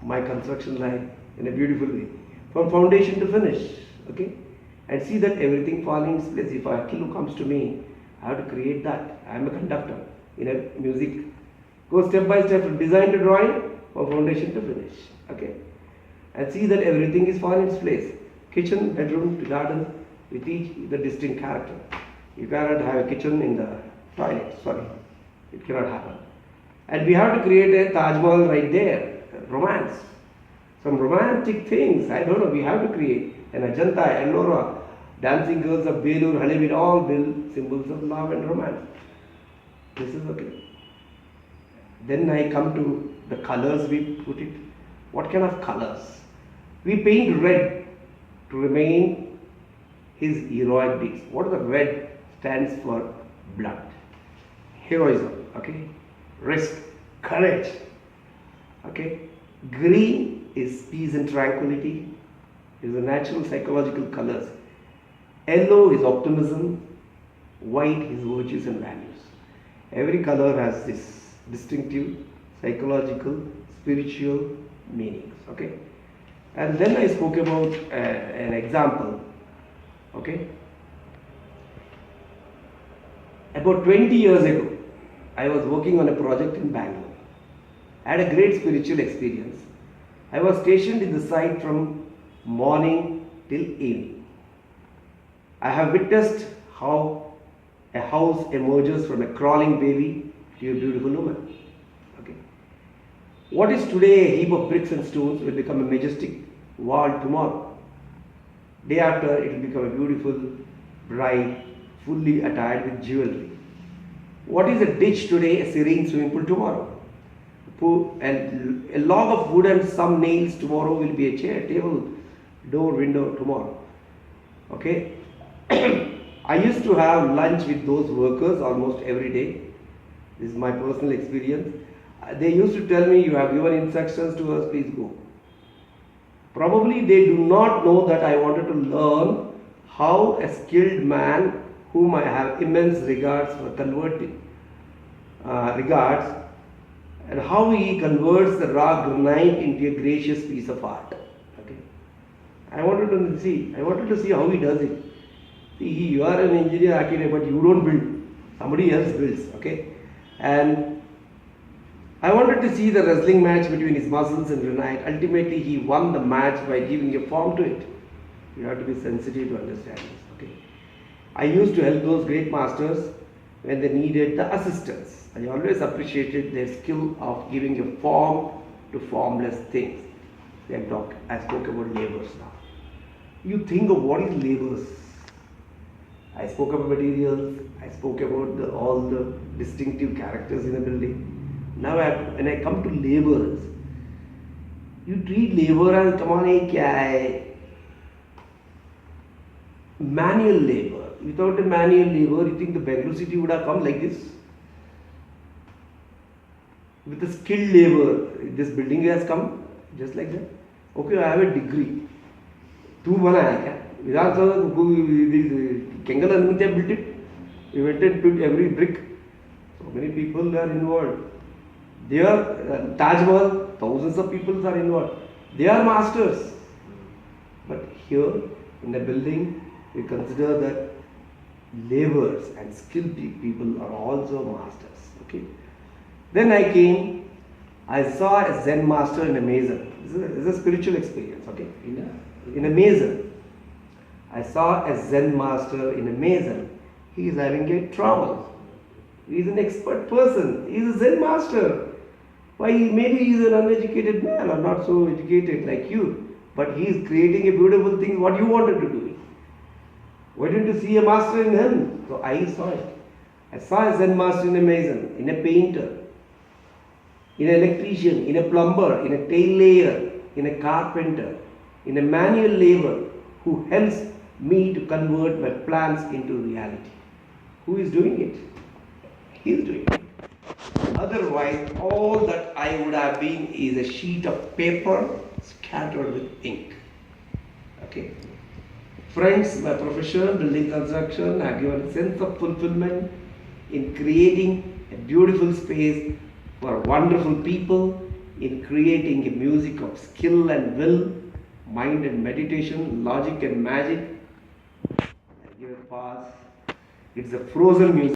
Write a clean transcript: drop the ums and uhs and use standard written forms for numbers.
my construction line in a beautiful way, from foundation to finish. Okay, and see that everything falling in place. If a kilo comes to me, I have to create that. I am a conductor in a music. Go step by step from design to drawing, from foundation to finish. Okay, and see that everything is falling in its place. Kitchen, bedroom, to garden, with each the distinct character. You cannot have a kitchen in the toilet. Sorry, it cannot happen. And we have to create a Taj Mahal right there. Romance, some romantic things. I don't know. We have to create an Ajanta, Ellora, dancing girls of Belur, Halibut, all build symbols of love and romance. This is okay. Then I come to the colors we put it. What kind of colors? We paint red to remain his heroic deeds. What is the red? Stands for blood, heroism, okay, risk, courage, okay. Green is peace and tranquility. It is the natural psychological colors. Yellow is optimism. White is virtues and values. Every color has this distinctive psychological, spiritual meanings, okay. And then I spoke about an example, okay. About 20 years ago, I was working on a project in Bangalore. I had a great spiritual experience. I was stationed in the site from morning till evening. I have witnessed how a house emerges from a crawling baby to a beautiful woman. Okay. What is today a heap of bricks and stones will become a majestic wall tomorrow. Day after, it will become a beautiful bride, fully attired with jewelry. What is a ditch today, a serene swimming pool tomorrow. And a log of wood and some nails tomorrow will be a chair, table, door, window tomorrow. Okay. I used to have lunch with those workers almost every day. This is my personal experience. They used to tell me, you have given instructions to us, please go. Probably they do not know that I wanted to learn how a skilled man whom I have immense regards for and how he converts the raw granite into a gracious piece of art. Okay. I wanted to see how he does it. See, you are an engineer, architect, but you don't build. Somebody else builds. Okay. And I wanted to see the wrestling match between his muscles and granite. Ultimately, he won the match by giving a form to it. You have to be sensitive to understand this. Okay. I used to help those great masters when they needed the assistance. I always appreciated their skill of giving a form to formless things. I spoke about labors now. You think of what is labors. I spoke about materials. I spoke about all the distinctive characters in a building. Now when I come to laborers, you treat labor as, come on, kya hai? Manual labor. Without a manual labor, you think the Bangalore city would have come like this? With a skilled labor, this building has come just like that. Okay, I have a degree. Tu bana hai kya? Without Kengal Anumithya built it. We went and took every brick. So many people are involved. They are Taj Mahal, thousands of people are involved. They are masters. But here in the building, we consider that laborers and skilled people are also masters. Okay. Then I saw a Zen master in a mason. This is a spiritual experience. Okay. In a mason. I saw a Zen master in a mason. He is having a trouble. He is an expert person. He is a Zen master. Why? Maybe he is an uneducated man or not so educated like you. But he is creating a beautiful thing, what you wanted to do. Why didn't you see a master in him? So I saw it. I saw a Zen master in a mason, in a painter, in an electrician, in a plumber, in a tail layer, in a carpenter, in a manual labor who helps me to convert my plans into reality. Who is doing it? He is doing it. Otherwise, all that I would have been is a sheet of paper scattered with ink. Okay. Friends, my profession, building construction, I have given a sense of fulfillment in creating a beautiful space for wonderful people in creating a music of skill and will, mind and meditation, logic and magic. I give a pass. It's a frozen music.